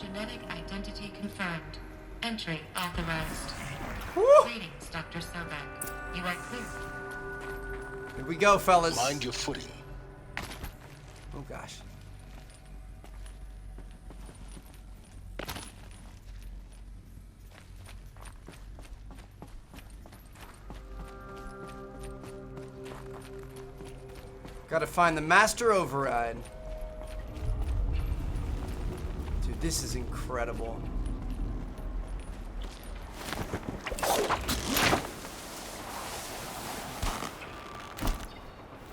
Genetic identity confirmed. Entry authorized. Woo! Greetings, Dr. Sobek. You are cleared. Here we go, fellas. Mind your footing. Oh gosh. Gotta find the master override. Dude, this is incredible.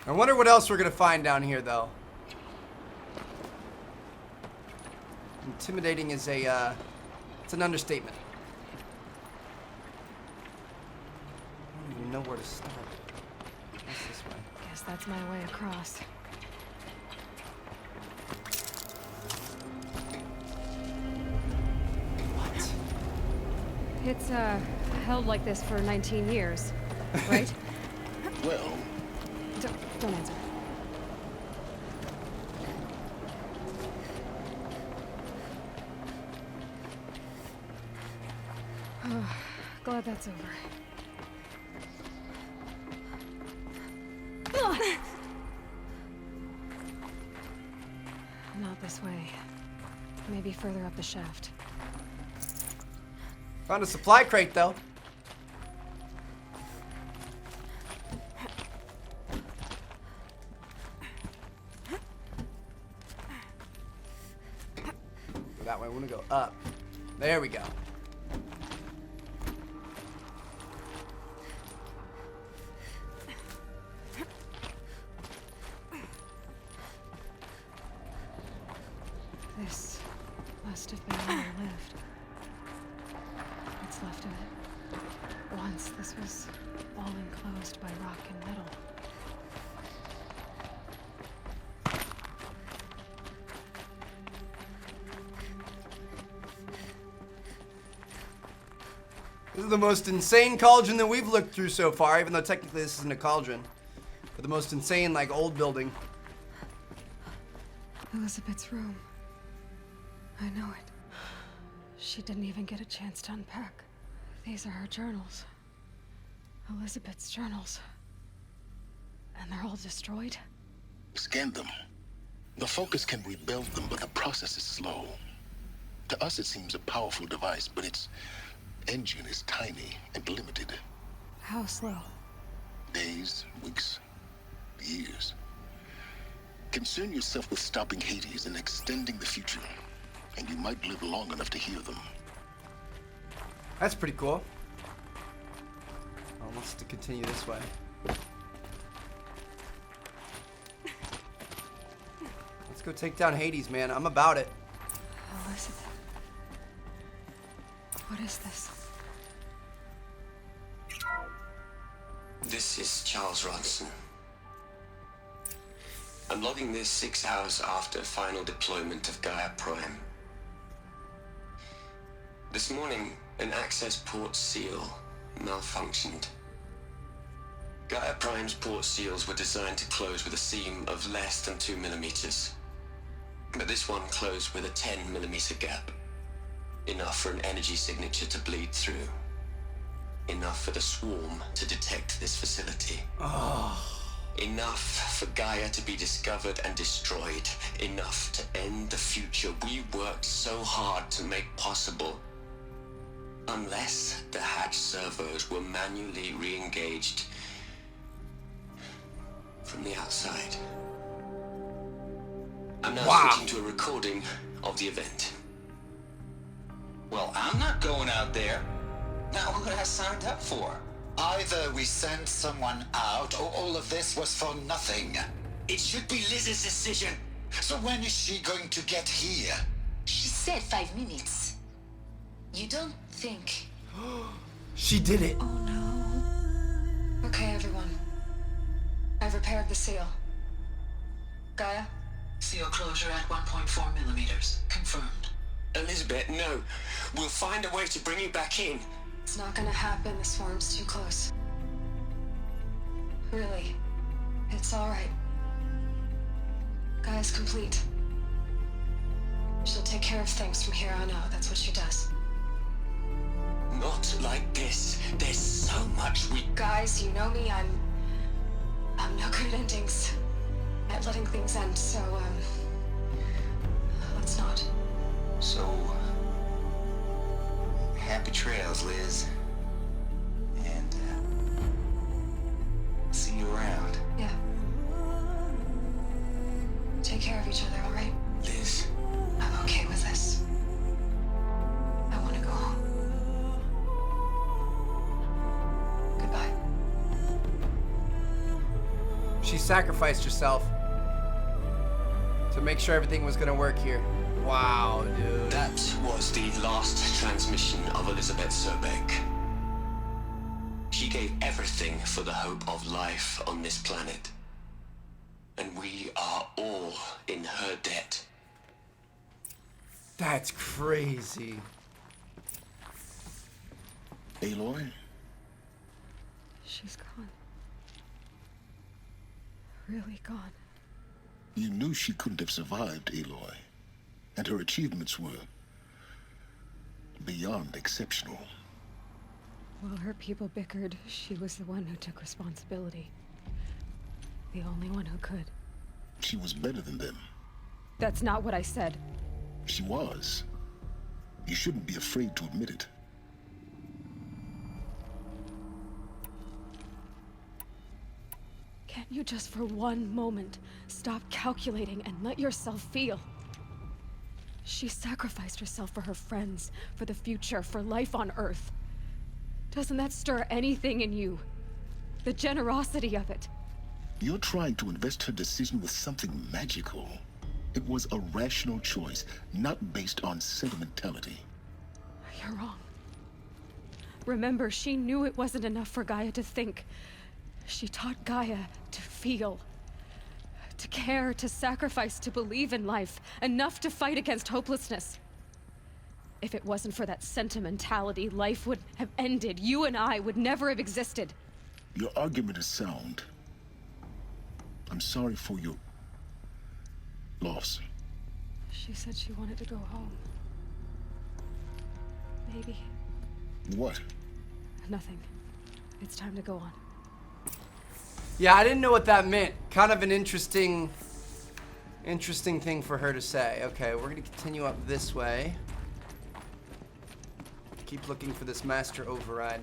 I wonder what else we're gonna find down here, though. Intimidating is a, it's an understatement. I don't even know where to start. What's this way? Guess that's my way across. What? It's, held like this for 19 years, right? Well, Don't answer. Glad that's over. Not this way. Maybe further up the shaft. Found a supply crate, though. That way, I want to go up. There we go. This must have been where I lived. What's left of it. Once this was all enclosed by rock and metal. This is the most insane cauldron that we've looked through so far, even though technically this isn't a cauldron. But the most insane, like, old building. Elizabeth's room. I know it. She didn't even get a chance to unpack. These are her journals. Elizabeth's journals. And they're all destroyed? scan them. The Focus can rebuild them, but the process is slow. To us, it seems a powerful device, but its engine is tiny and limited. How slow? Days, weeks, years. Concern yourself with stopping Hades and extending the future, and you might live long enough to hear them. That's pretty cool. Oh, wants to continue this way. Let's go take down Hades, man. I'm about it. Elizabeth. What is this? This is Charles Ronson. I'm logging this 6 hours after final deployment of Gaia Prime. This morning, an access port seal malfunctioned. Gaia Prime's port seals were designed to close with a seam of less than 2 millimeters. But this one closed with a 10 millimeter gap. Enough for an energy signature to bleed through. Enough for the swarm to detect this facility. Enough for Gaia to be discovered and destroyed. Enough to end the future we worked so hard to make possible. Unless the hatch servos were manually re-engaged from the outside. I'm now switching to a recording of the event. Well, I'm not going out there. Now who did I signed up for? Either we send someone out, or all of this was for nothing. It should be Liz's decision. So when is she going to get here? She said 5 minutes. You don't think... She did it. Oh no. Okay, everyone. I've repaired the seal. Gaia? Seal closure at 1.4 millimeters. Confirmed. Elizabeth, no. We'll find a way to bring you back in. It's not gonna happen. The swarm's too close. Really. It's alright. Gaia's complete. She'll take care of things from here on out. That's what she does. Not like this. There's so much we... Guys, you know me. I'm no good at endings. At letting things end, so, let's not. So, happy trails, Liz. And, see you around. Yeah. Take care of each other, all right? Liz, I'm okay with this. I want to go home. Goodbye. She sacrificed herself to make sure everything was gonna work here. Wow, dude. that was the last transmission of Elizabeth Sobek. She gave everything for the hope of life on this planet. And we are all in her debt. That's crazy. Aloy? She's gone. Really gone. You knew she couldn't have survived, Aloy. And her achievements were beyond exceptional. While her people bickered, she was the one who took responsibility. The only one who could. She was better than them. That's not what I said. She was. You shouldn't be afraid to admit it. Can't you just for one moment stop calculating and let yourself feel? She sacrificed herself for her friends, for the future, for life on Earth. Doesn't that stir anything in you? The generosity of it. You're trying to invest her decision with something magical. It was a rational choice, not based on sentimentality. You're wrong. Remember, she knew it wasn't enough for Gaia to think. She taught Gaia to feel. To care, to sacrifice, to believe in life. Enough to fight against hopelessness. If it wasn't for that sentimentality, life would have ended. You and I would never have existed. Your argument is sound. I'm sorry for your loss. She said she wanted to go home. Maybe. What? Nothing. It's time to go on. Yeah, I didn't know what that meant. Kind of an interesting thing for her to say. Okay, we're gonna continue up this way. Keep looking for this master override.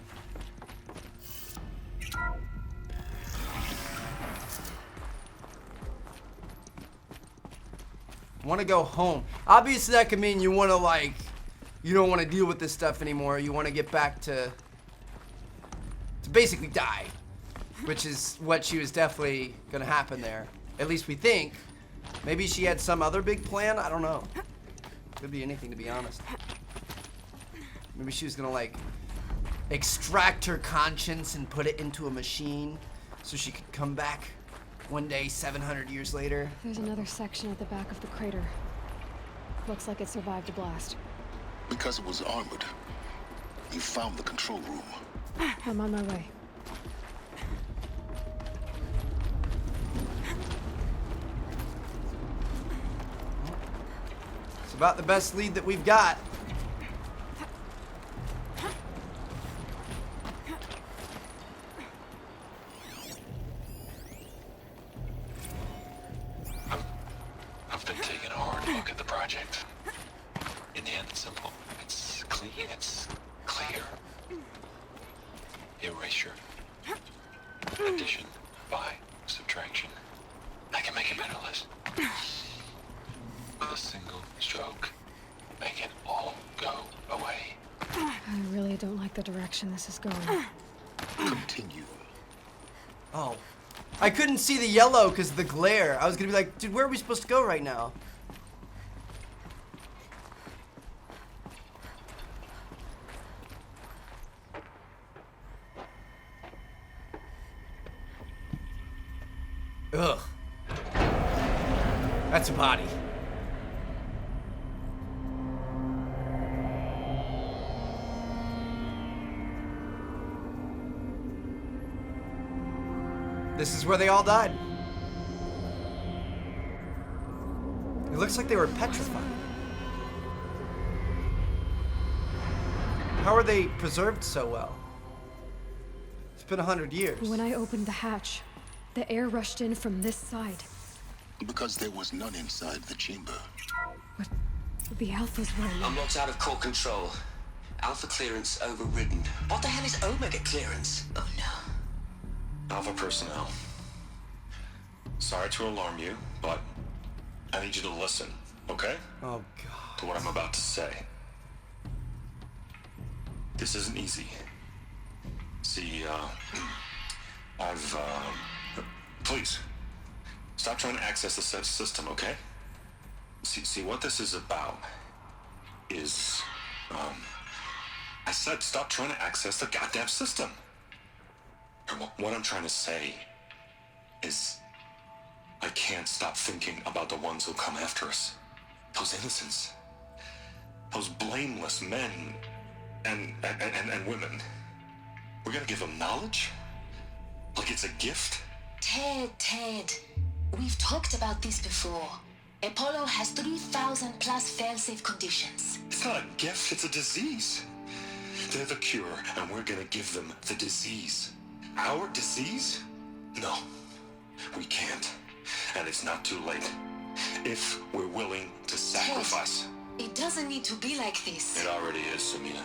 Want to go home. Obviously, that could mean you want to, like, you don't want to deal with this stuff anymore. You want to get back to basically die. Which is what she was definitely gonna happen there. At least we think. Maybe she had some other big plan. I don't know. Could be anything, to be honest. Maybe she was gonna, like, extract her conscience and put it into a machine so she could come back one day 700 years later. There's another section at the back of the crater. Looks like it survived a blast. Because it was armored. You found the control room. I'm on my way. It's about the best lead that we've got. I've been taking a hard look at the project. In the end, it's simple. It's clean. It's clear. Erasure. Addition. By subtraction. I can make a better list. With a single stroke. Make it all go away. I really don't like the direction this is going. Continue. Oh. I couldn't see the yellow because of the glare. I was gonna be like, dude, where are we supposed to go right now? Ugh. That's a body. This is where they all died. It looks like they were petrified. How are they preserved so well? It's been 100 years. When I opened the hatch, the air rushed in from this side. Because there was none inside the chamber. But the Alphas were in I'm locked out of core control. Alpha clearance overridden. What the hell is Omega clearance? Oh no. Alpha personnel. Sorry to alarm you, but I need you to listen, okay? Oh, God. To what I'm about to say. This isn't easy. See, please, stop trying to access the system, okay? See, what this is about is, I said stop trying to access the goddamn system. And what I'm trying to say is, I can't stop thinking about the ones who'll come after us. Those innocents. Those blameless men and women. We're gonna give them knowledge? Like it's a gift? Ted. We've talked about this before. Apollo has 3,000 plus fail-safe conditions. It's not a gift, it's a disease. They're the cure, and we're gonna give them the disease. Our disease? No, we can't. And it's not too late. If we're willing to sacrifice. It doesn't need to be like this. It already is, Samina.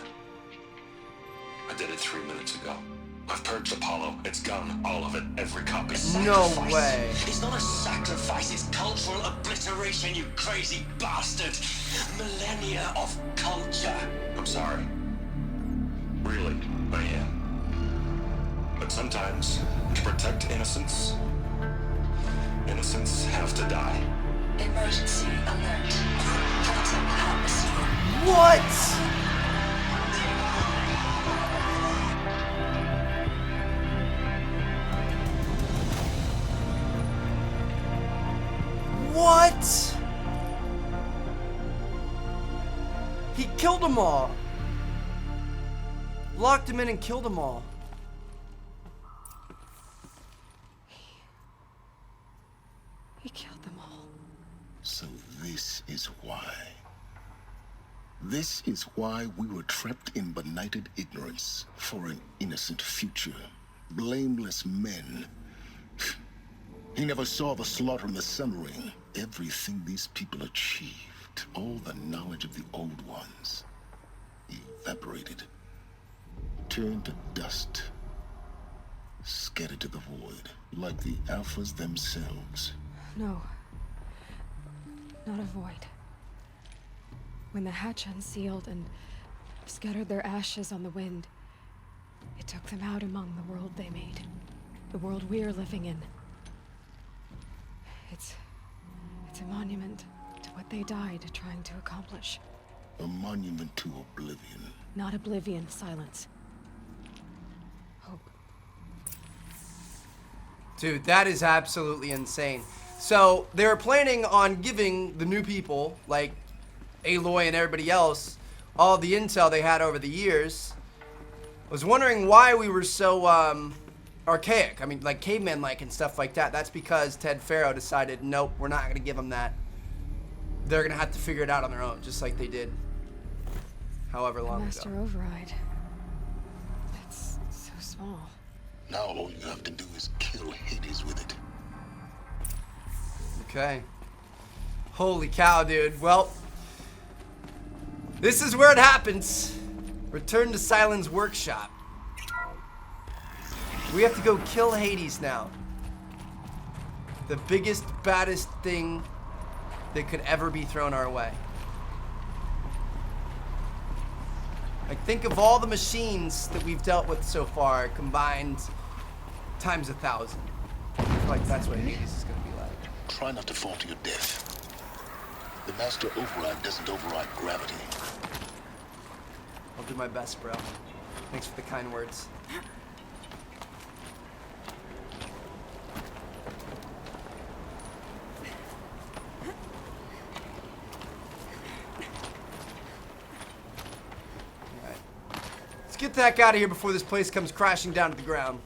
I did it 3 minutes ago. I've purged Apollo. It's gone. All of it. Every copy. No way. It's not a sacrifice, it's cultural obliteration, you crazy bastard! Millennia of culture! I'm sorry. Really, I am. But sometimes, to protect innocence, innocents have to die. Emergency alert. Phantom atmosphere. What? What? He killed them all. Locked him in and killed them all. He killed them all. So this is why. This is why we were trapped in benighted ignorance for an innocent future. Blameless men. He never saw the slaughter in the Sun Ring. Everything these people achieved, all the knowledge of the old ones, evaporated, turned to dust, scattered to the void, like the Alphas themselves. No. Not a void. When the hatch unsealed and scattered their ashes on the wind, it took them out among the world they made. The world we're living in. It's a monument to what they died trying to accomplish. A monument to oblivion. Not oblivion, silence. Hope. Dude, that is absolutely insane. So, they were planning on giving the new people, like Aloy and everybody else, all the intel they had over the years. I was wondering why we were so, archaic. I mean, like caveman-like and stuff like that. That's because Ted Faro decided, nope, we're not going to give them that. They're going to have to figure it out on their own, just like they did however long Master ago. Override. It's so small. Now all you have to do is kill Hades with it. Okay. Holy cow, dude. Well, this is where it happens. Return to Sylens' workshop. We have to go kill Hades now. The biggest, baddest thing that could ever be thrown our way. Like, think of all the machines that we've dealt with so far combined times 1,000. I feel like that's what Hades is going to be like. Try not to fall to your death. The Master Override doesn't override gravity. I'll do my best, bro. Thanks for the kind words. Get the heck out of here before this place comes crashing down to the ground.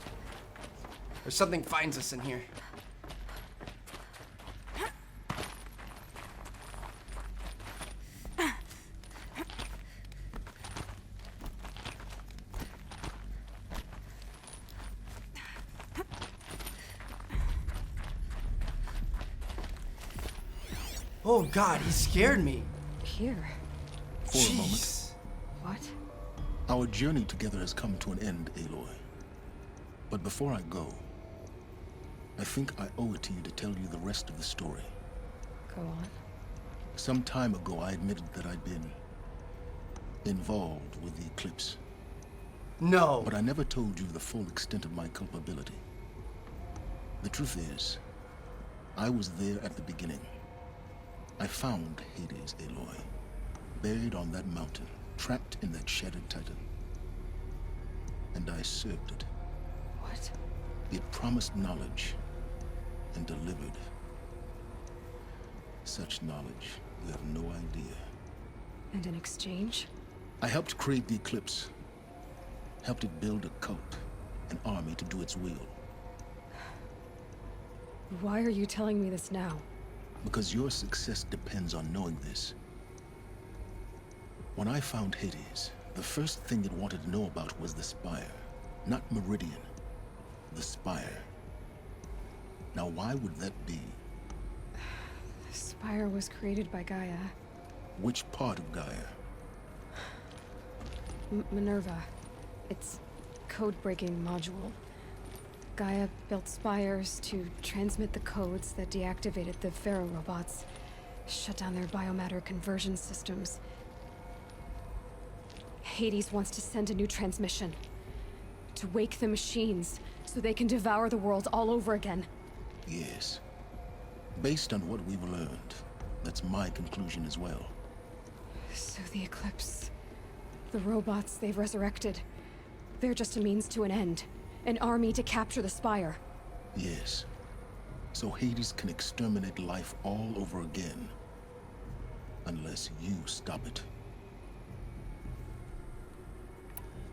Or something finds us in here. Oh God, he scared me. Here. For a moment, Jeez. What? our journey together has come to an end, Aloy. But before I go, I think I owe it to you to tell you the rest of the story. Go on. Some time ago, I admitted that I'd been involved with the Eclipse. No. But I never told you the full extent of my culpability. The truth is, I was there at the beginning. I found Hades, Aloy, buried on that mountain, trapped in that shattered titan. And I served it. What? It promised knowledge and delivered. Such knowledge, you have no idea. And in exchange? I helped create the Eclipse. Helped it build a cult, an army to do its will. Why are you telling me this now? Because your success depends on knowing this. When I found Hades, the first thing it wanted to know about was the Spire. Not Meridian. The Spire. Now why would that be? The Spire was created by Gaia. Which part of Gaia? Minerva. It's code-breaking module. Gaia built spires to transmit the codes that deactivated the Pharaoh robots, shut down their biomatter conversion systems. Hades wants to send a new transmission. To wake the machines, so they can devour the world all over again. Yes. Based on what we've learned, that's my conclusion as well. So the Eclipse... the robots they've resurrected... they're just a means to an end. An army to capture the Spire. Yes. So Hades can exterminate life all over again. Unless you stop it.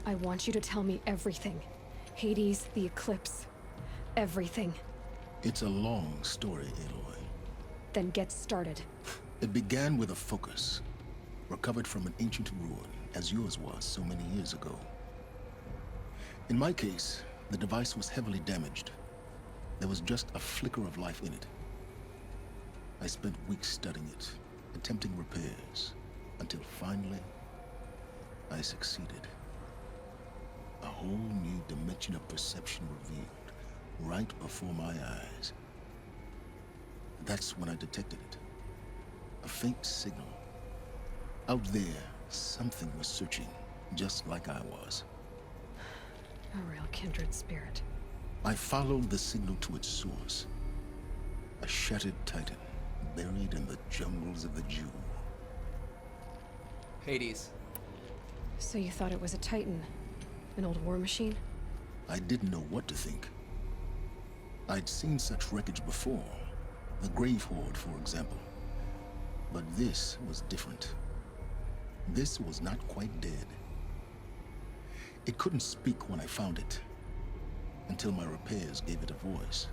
I want you to tell me everything. Hades, the Eclipse. Everything. It's a long story, Aloy. Then get started. It began with a focus. Recovered from an ancient ruin, as yours was so many years ago. In my case, the device was heavily damaged. There was just a flicker of life in it. I spent weeks studying it, attempting repairs, until finally, I succeeded. A whole new dimension of perception revealed, right before my eyes. That's when I detected it. A faint signal. Out there, something was searching, just like I was. A real kindred spirit. I followed the signal to its source. A shattered titan, buried in the jungles of the Jewel. Hades. So you thought it was a Titan? An old war machine? I didn't know what to think. I'd seen such wreckage before. The Grave Horde, for example. But this was different. This was not quite dead. It couldn't speak when I found it, until my repairs gave it a voice.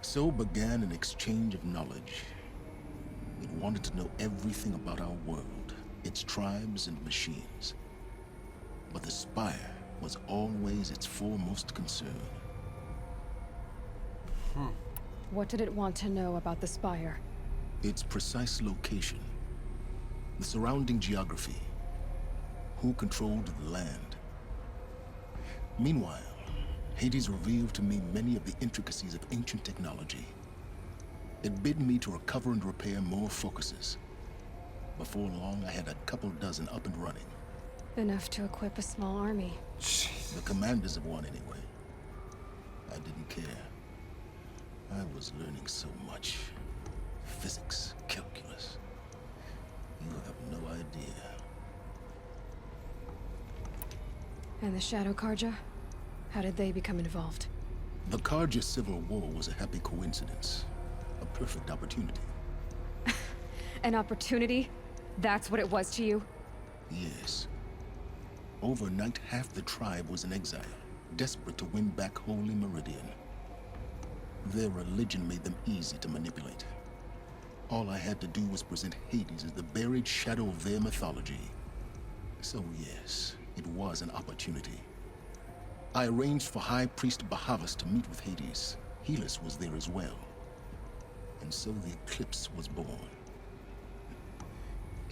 So began an exchange of knowledge. It wanted to know everything about our world, its tribes and machines. But the Spire was always its foremost concern. What did it want to know about the Spire? Its precise location, the surrounding geography, who controlled the land. Meanwhile, Hades revealed to me many of the intricacies of ancient technology. It bid me to recover and repair more focuses. Before long, I had a couple dozen up and running. Enough to equip a small army. The commanders of one, anyway. I didn't care. I was learning so much. Physics, calculus. You have no idea. And the Shadow Carja? How did they become involved? The Carja Civil War was a happy coincidence. A perfect opportunity. An opportunity? That's what it was to you? Yes. Overnight, half the tribe was in exile, desperate to win back Holy Meridian. Their religion made them easy to manipulate. All I had to do was present Hades as the buried shadow of their mythology. So yes, it was an opportunity. I arranged for High Priest Bahavas to meet with Hades. Helis was there as well. And so the Eclipse was born.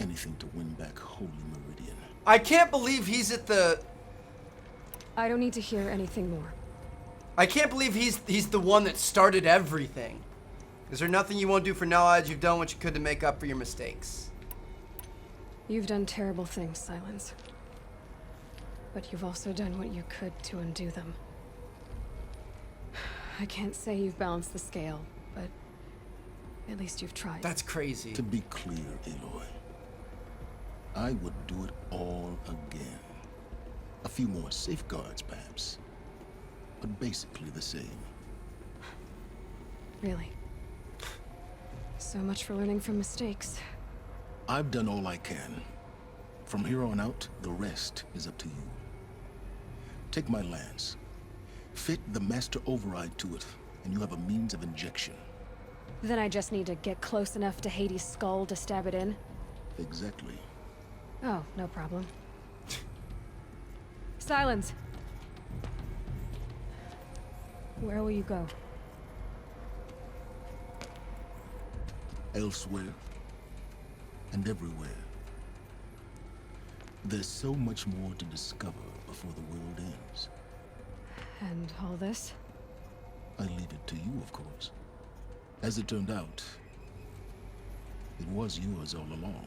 Anything to win back Holy Meridian. I can't believe he's at the... I don't need to hear anything more. I can't believe he's the one that started everything. Is there nothing you won't do for knowledge? You've done what you could to make up for your mistakes. You've done terrible things, Silence. But you've also done what you could to undo them. I can't say you've balanced the scale, but at least you've tried. That's crazy. To be clear, Aloy, I would do it all again. A few more safeguards, perhaps. But basically the same. Really? So much for learning from mistakes. I've done all I can. From here on out, the rest is up to you. Take my lance. Fit the Master Override to it, and you have a means of injection. Then I just need to get close enough to Hades' skull to stab it in? Exactly. Oh, no problem. Silence! Where will you go? Elsewhere. And everywhere. There's so much more to discover before the world ends. And all this? I leave it to you, of course. As it turned out, it was yours all along.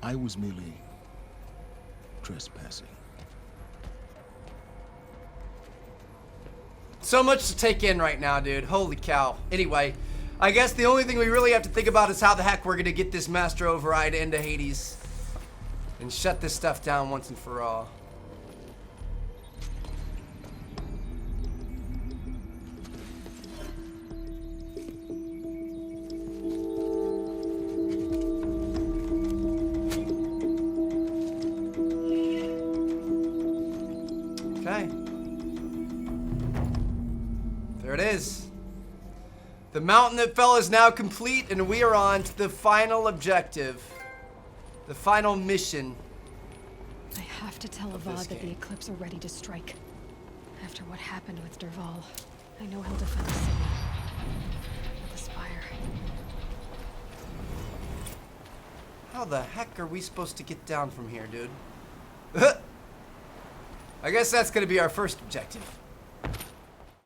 I was merely trespassing. So much to take in right now, dude. Holy cow. Anyway, I guess the only thing we really have to think about is how the heck we're gonna get this Master Override into Hades and shut this stuff down once and for all. Okay. There it is. The mountain that fell is now complete, and we are on to the final objective. The final mission. I have to tell Avad that the Eclipse are ready to strike. After what happened with Dervahl, I know he'll defend the city. With the Spire. How the heck are we supposed to get down from here, dude? I guess that's gonna be our first objective.